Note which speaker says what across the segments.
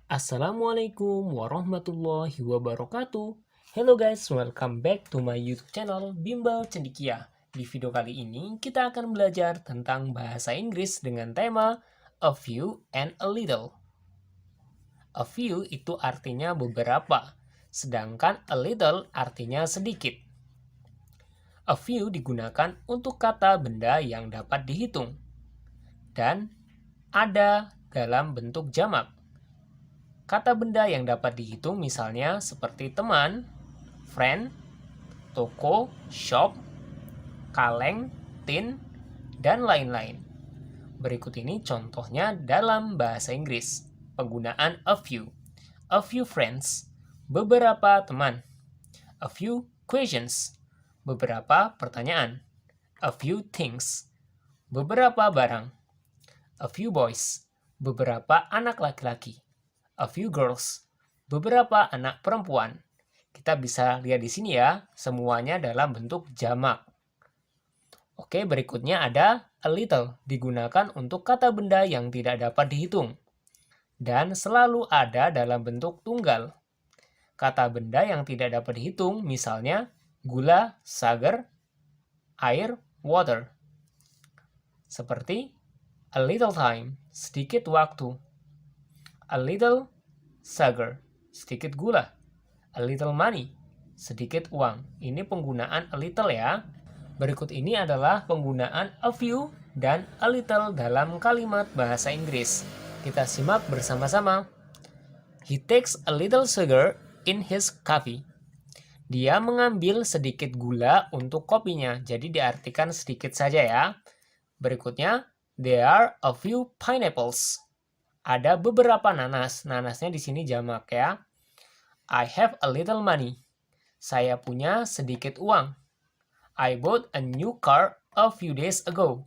Speaker 1: Assalamualaikum warahmatullahi wabarakatuh. Hello guys, welcome back to my YouTube channel Bimbel Cendikia. Di video kali ini kita akan belajar tentang bahasa Inggris dengan tema a few and a little. A few itu artinya beberapa, sedangkan a little artinya sedikit. A few digunakan untuk kata benda yang dapat dihitung dan ada dalam bentuk jamak. Kata benda yang dapat dihitung misalnya seperti teman, friend, toko, shop, kaleng, tin, dan lain-lain. Berikut ini contohnya dalam bahasa Inggris. Penggunaan a few. A few friends, beberapa teman. A few questions, beberapa pertanyaan. A few things, beberapa barang. A few boys, beberapa anak laki-laki. A few girls, beberapa anak perempuan. Kita bisa lihat di sini ya, semuanya dalam bentuk jamak. Oke, berikutnya ada a little, digunakan untuk kata benda yang tidak dapat dihitung. Dan selalu ada dalam bentuk tunggal. Kata benda yang tidak dapat dihitung, misalnya gula, sugar, air, water. Seperti a little time, sedikit waktu. A little sugar, sedikit gula. A little money, sedikit uang. Ini penggunaan a little ya. Berikut ini adalah penggunaan a few dan a little dalam kalimat bahasa Inggris. Kita simak bersama-sama. He takes a little sugar in his coffee. Dia mengambil sedikit gula untuk kopinya, jadi diartikan sedikit saja ya. Berikutnya, there are a few pineapples. Ada beberapa nanas. Nanasnya di sini jamak ya. I have a little money. Saya punya sedikit uang. I bought a new car a few days ago.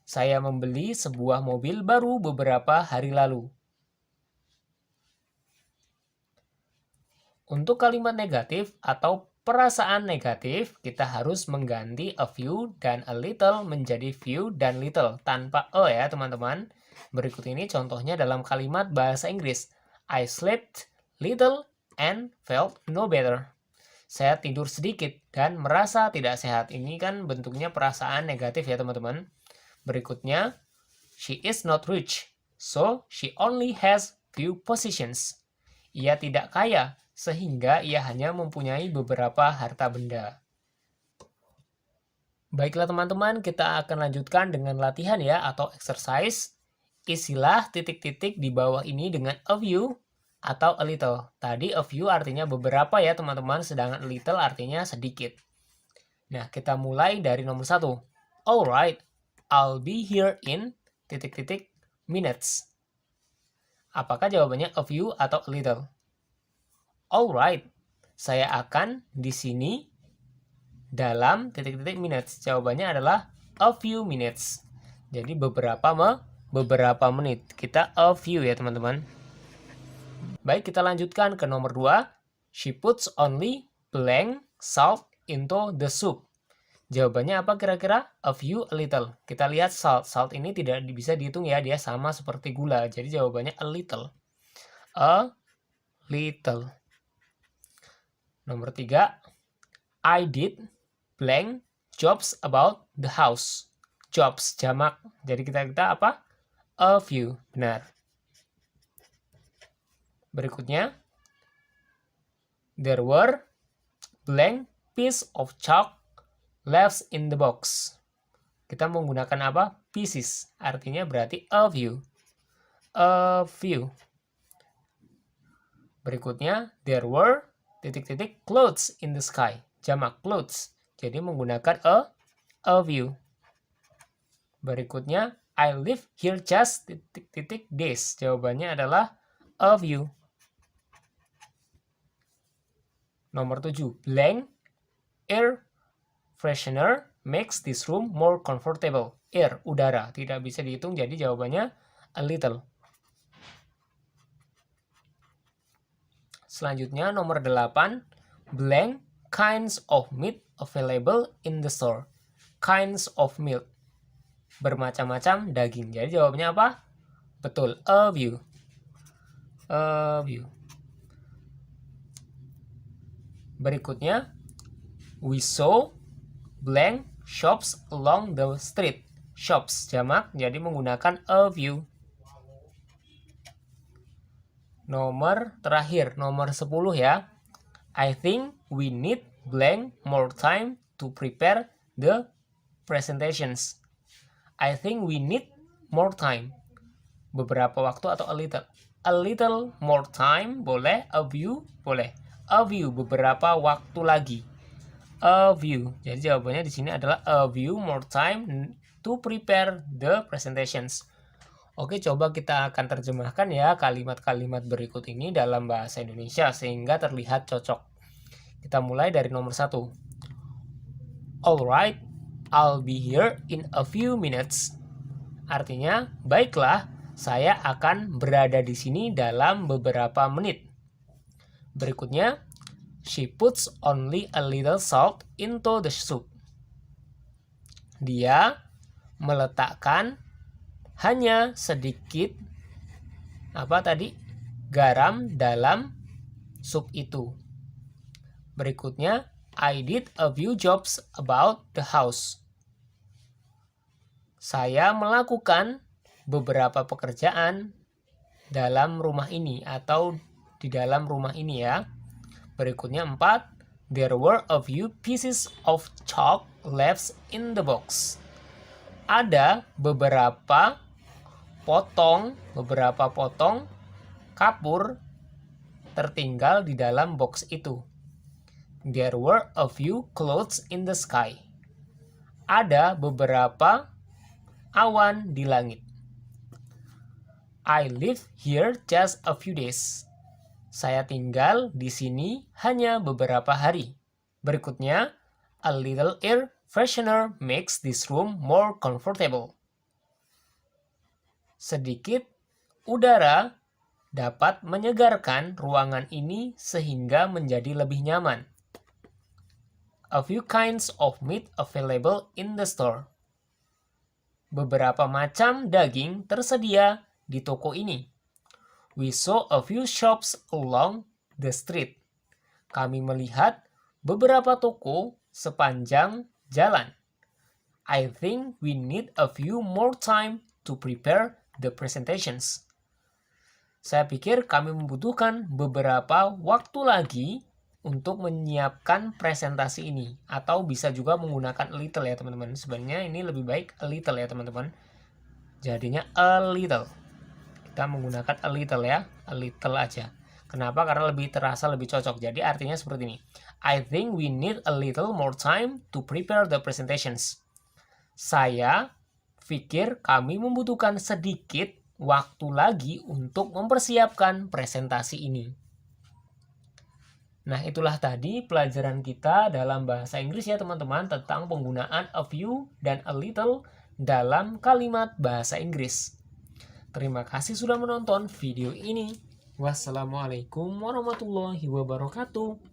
Speaker 1: Saya membeli sebuah mobil baru beberapa hari lalu. Untuk kalimat negatif atau perasaan negatif, kita harus mengganti a few dan a little menjadi few dan little tanpa e ya teman-teman. Berikut ini contohnya dalam kalimat bahasa Inggris. I slept little and felt no better. Saya tidur sedikit dan merasa tidak sehat. Ini kan bentuknya perasaan negatif ya teman-teman. Berikutnya, she is not rich, so she only has few possessions. Ia tidak kaya, sehingga ia hanya mempunyai beberapa harta benda. Baiklah teman-teman, kita akan lanjutkan dengan latihan ya atau exercise. Isilah titik-titik di bawah ini dengan a few atau a little. Tadi a few artinya beberapa ya teman-teman, sedangkan a little artinya sedikit. Nah, kita mulai dari nomor 1. Alright, I'll be here in titik-titik minutes. Apakah jawabannya a few atau a little? Alright, saya akan di sini dalam titik-titik minutes. Jawabannya adalah a few minutes. Jadi beberapa menit. Kita a few ya teman-teman. Baik, kita lanjutkan ke nomor 2. She puts only blank salt into the soup. Jawabannya apa kira-kira? A few, a little. Kita lihat salt. Salt ini tidak bisa dihitung ya. Dia sama seperti gula. Jadi jawabannya a little. A little. Nomor 3. I did blank jobs about the house. Jobs, jamak. Jadi kita apa? A few. Benar. Berikutnya. There were blank piece of chalk left in the box. Kita menggunakan apa? Pieces. Artinya berarti a few. A few. Berikutnya. There were titik-titik clouds in the sky. Jamak clouds. Jadi menggunakan a few. Berikutnya. I live here just titik-titik days. Jawabannya adalah a few. Nomor 7. Blank air freshener makes this room more comfortable. Air, udara. Tidak bisa dihitung, jadi jawabannya a little. Selanjutnya, nomor 8. Blank kinds of meat available in the store. Kinds of meat. Bermacam-macam daging. Jadi jawabannya apa? Betul, a few. A few. Berikutnya, we saw blank shops along the street. Shops jamak, jadi menggunakan a few. Nomor terakhir, nomor 10 ya. I think we need blank more time to prepare the presentations. I think we need more time. Beberapa waktu atau a little. A little more time boleh, a few boleh. A few beberapa waktu lagi. A few. Jadi jawabannya di sini adalah a few more time to prepare the presentations. Oke, coba kita akan terjemahkan ya kalimat-kalimat berikut ini dalam bahasa Indonesia sehingga terlihat cocok. Kita mulai dari nomor 1. Alright, I'll be here in a few minutes. Artinya, baiklah, saya akan berada di sini dalam beberapa menit. Berikutnya, she puts only a little salt into the soup. Dia meletakkan hanya sedikit garam dalam sup itu. Berikutnya, I did a few jobs about the house. Saya melakukan beberapa pekerjaan dalam rumah ini atau di dalam rumah ini ya. Berikutnya 4, there were a few pieces of chalk left in the box. Ada beberapa potong kapur tertinggal di dalam box itu. There were a few clouds in the sky. Ada beberapa awan di langit. I live here just a few days. Saya tinggal di sini hanya beberapa hari. Berikutnya, a little air freshener makes this room more comfortable. Sedikit udara dapat menyegarkan ruangan ini sehingga menjadi lebih nyaman. A few kinds of meat available in the store. Beberapa macam daging tersedia di toko ini. We saw a few shops along the street. Kami melihat beberapa toko sepanjang jalan. I think we need a few more time to prepare the presentations. Saya pikir kami membutuhkan beberapa waktu lagi untuk menyiapkan presentasi ini. Atau bisa juga menggunakan a little ya teman-teman. Sebenarnya ini lebih baik a little ya teman-teman. Jadinya a little. Kita menggunakan a little ya. A little aja. Kenapa? Karena lebih terasa lebih cocok. Jadi artinya seperti ini. I think we need a little more time to prepare the presentations. Saya pikir kami membutuhkan sedikit waktu lagi untuk mempersiapkan presentasi ini. Nah, itulah tadi pelajaran kita dalam bahasa Inggris ya teman-teman tentang penggunaan a few dan a little dalam kalimat bahasa Inggris. Terima kasih sudah menonton video ini. Wassalamualaikum warahmatullahi wabarakatuh.